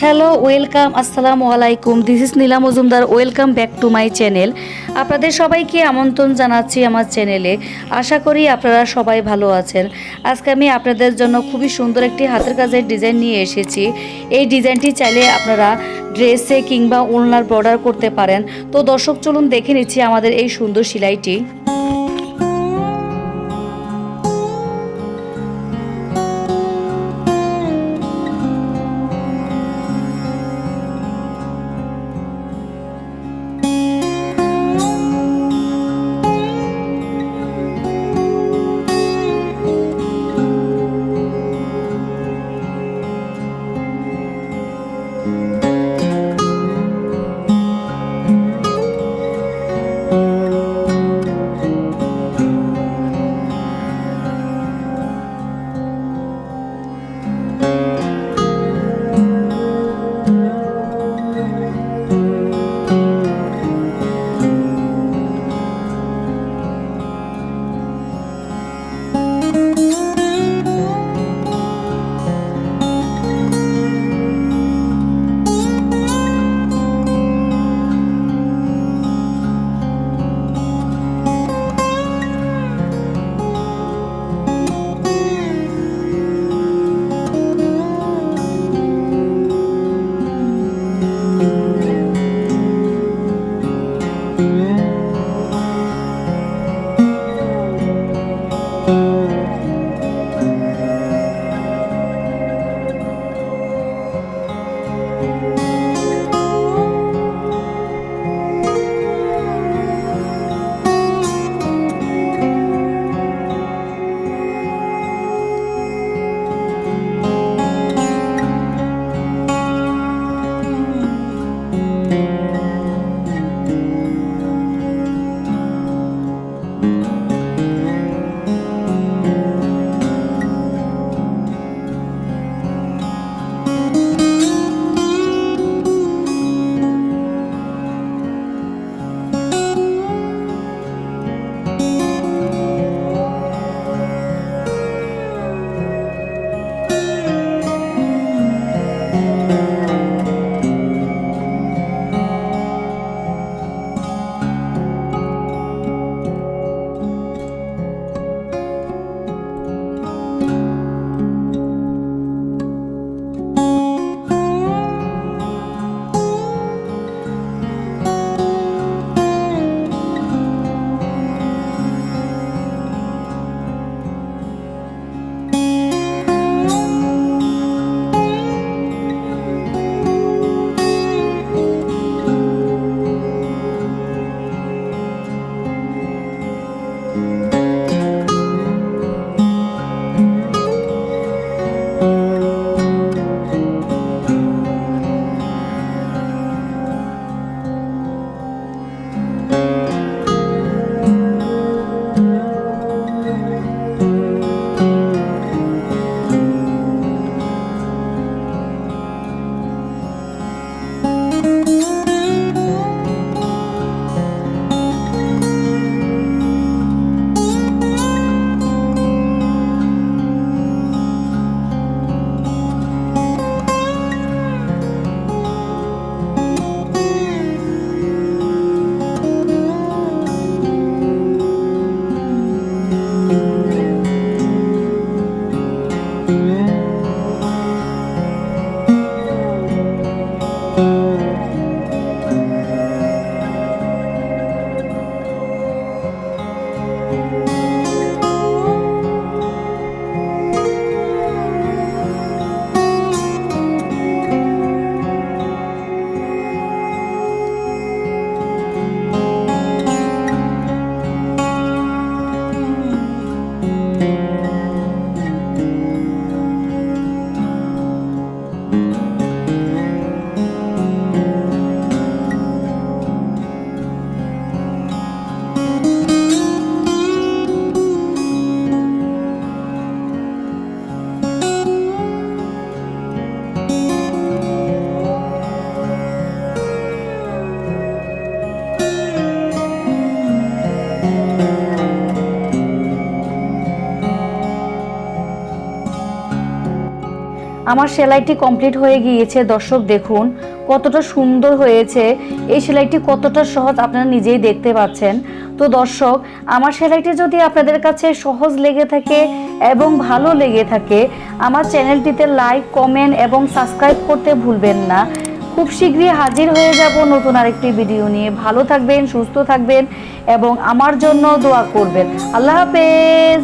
Hello welcome আসসালামু আলাইকুম, this is Nila Majumdar. Welcome back to my channel. আপনাদের সবাইকে আমন্ত্রণ জানাচ্ছি আমার চ্যানেলে। আশা করি আপনারা সবাই ভালো আছেন। আজকে আমি আপনাদের জন্য খুবই সুন্দর একটি হাতের কাজের ডিজাইন নিয়ে এসেছি। এই ডিজাইনটি চাইলে আপনারা ড্রেসে কিংবা ওড়নার বর্ডার করতে পারেন। তো দর্শক চলুন দেখে নিচ্ছি আমাদের এই সুন্দর সেলাইটি। আমার সেলাইটি কমপ্লিট হয়ে গিয়েছে। দর্শক দেখুন কতটা সুন্দর হয়েছে, এই সেলাইটি কতটা সহজ আপনারা নিজেই দেখতে পাচ্ছেন। তো দর্শক, আমার সেলাইটি যদি আপনাদের কাছে সহজ লেগে থাকে এবং ভালো লেগে থাকে, আমার চ্যানেলটিতে লাইক, কমেন্ট এবং সাবস্ক্রাইব করতে ভুলবেন না। খুব শীঘ্রই হাজির হয়ে যাব নতুন আরেকটি ভিডিও নিয়ে। ভালো থাকবেন, সুস্থ থাকবেন এবং আমার জন্য দোয়া করবেন। আল্লাহ হাফেজ।